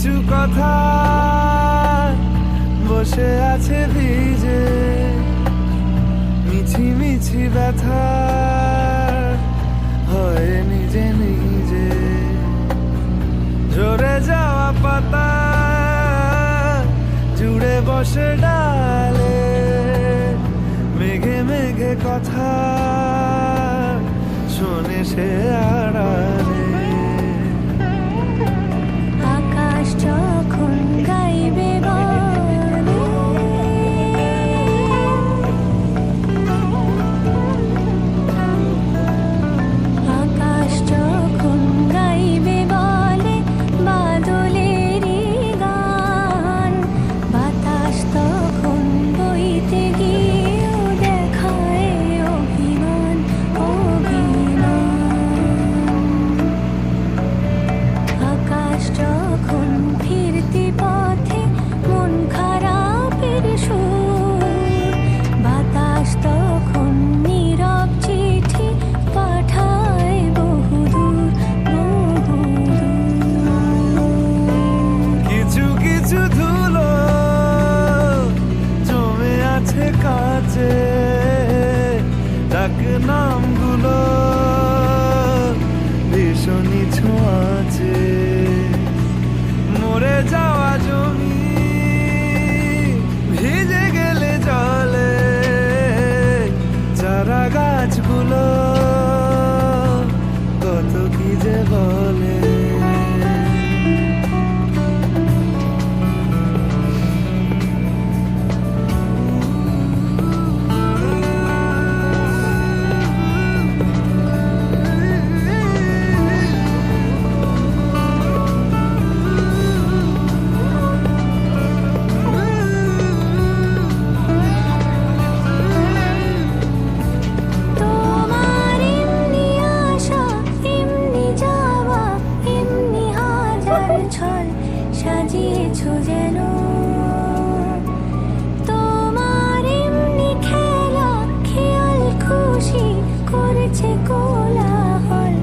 কিছু কথা বসে আছে ভিজে, মিছি মিছি ব্যথা হয় নিজে নিজে। ঝরে যাওয়া পাতা জুড়ে বসে ডালে, মেঘে মেঘে কথা শোনে সে আড়ালে। আকাশ যখন গাইবে বলে, আকাশ যখন গাইবে বলে বাদলেরই গান, বাতাস তখন বইতে গিয়েও দেখায় অভিমান অভিমান। আকাশ যখন ফিরতি পথে মন খারাপের সুর, বাতাস তখন নীরব চিঠি পাঠায় বহুদূর বহুদূর। কিছু কিছু ধুলো জমে আছে কাছে, ডাক নামগুলো ভীষণই ছোঁয়াছে। মরে যাওয়া জমি ভিজে গেলে জলে, চারা গাছগুলো কত কি যে বলে। তোমার এমনি আসা এমনি যাওয়া, এমনি হাজার ছল সাজিয়েছো যেন। তোমার এমনি খেলা খেয়াল খুশি করেছে কোলাহল,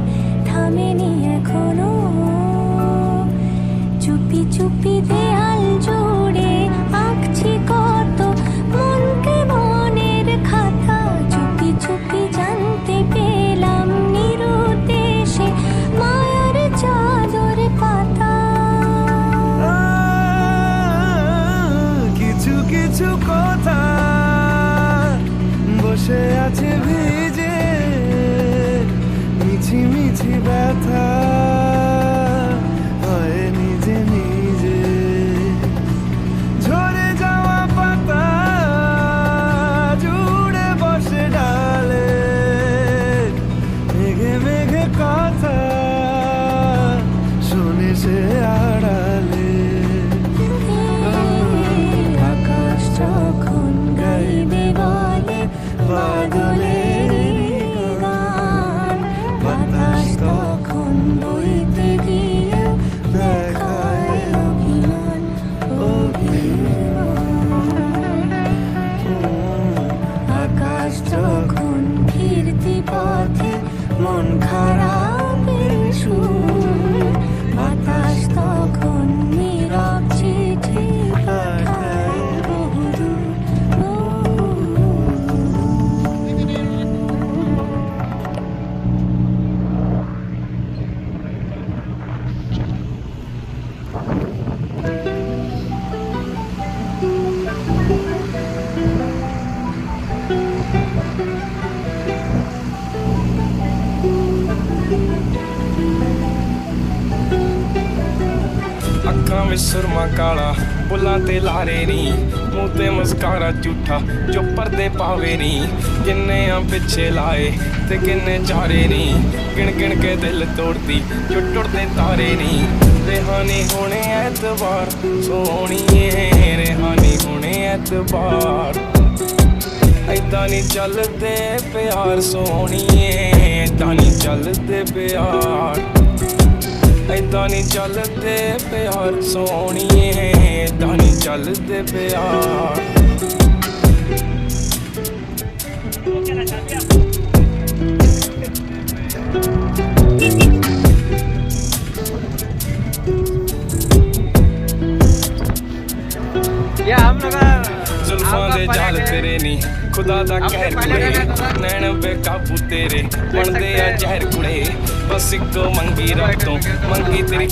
থামেনি এখনো। চুপি চুপি দেয়াল জুড়ে আঁকছি কত মনকে মনের খাতা, চুপি চুপি জানতে পেলাম নিরুদ্দেশে মায়ার চাদর পাতা। কিছু কিছু কথা বসে আছে ভিজে, মিছি মিছি ব্যথা হয় নিজে নিজে। ঝরে যাওয়া পাতা জুড়ে বসে ডালে, মেঘে মেঘে কথা শুনে সে আড়ালে। আকাশ যখন গাইবে বলে বাদলেরই গান, বাতাস তখন বইতে গিয়ে দেখায় অভিমান অভিমান। আকাশ যখন ফিরতি পথে মন খারাপের সুর, বাতাস তখন নীরব চিঠি পাঠায় বহুদূর ਅੱਖਾਂ ਵਿੱਚ ਸੁਰਮਾ ਕਾਲਾ, ਬੁੱਲਾਂ ਤੇ ਲਾਰੇ ਨੀ, ਮੂੰਹ ਤੇ ਮੁਸਕਾਰਾ ਝੂਠਾ ਜੋ ਪਰਦੇ ਪਾਵੇ ਨੀ। ਕਿੰਨੇ ਆ ਪਿੱਛੇ ਲਾਏ ਤੇ ਕਿੰਨੇ ਚਾਰੇ ਨੀ, ਗਿਣ ਗਿਣ ਕੇ ਦਿਲ ਤੋੜਦੀ ਜੋ ਟੁੱਟਦੇ ਤਾਰੇ ਨੀ। ਰਿਹਾਨੀ ਹੋਣੇ ਐਤਵਾਰ ਸੋਹਣੀਏ, ਰਿਹਾਨੀ ਹੋਣੇ ਐਤਵਾਰ। ਏਦਾਂ ਨੀ ਚੱਲਦੇ ਪਿਆਰ ਸੋਹਣੀਏ, ਏਦਾਂ ਨੀ ਚੱਲਦੇ ਪਿਆਰ। ਏਦਾਂ ਨੀ ਚੱਲਦੇ ਪਿਆਰ ਸੋਹਣੀਏ, ਏਦਾਂ ਨੀ ਚੱਲਦੇ ਪਿਆਰ। ये हम लोग जुल्फां दे जाल तेरे नी खुदा दा कहर कुड़े नैन बेकाबू तेरे बनदे आ जहर कुड़े बस इको मंगी रब तो मंगी तेरी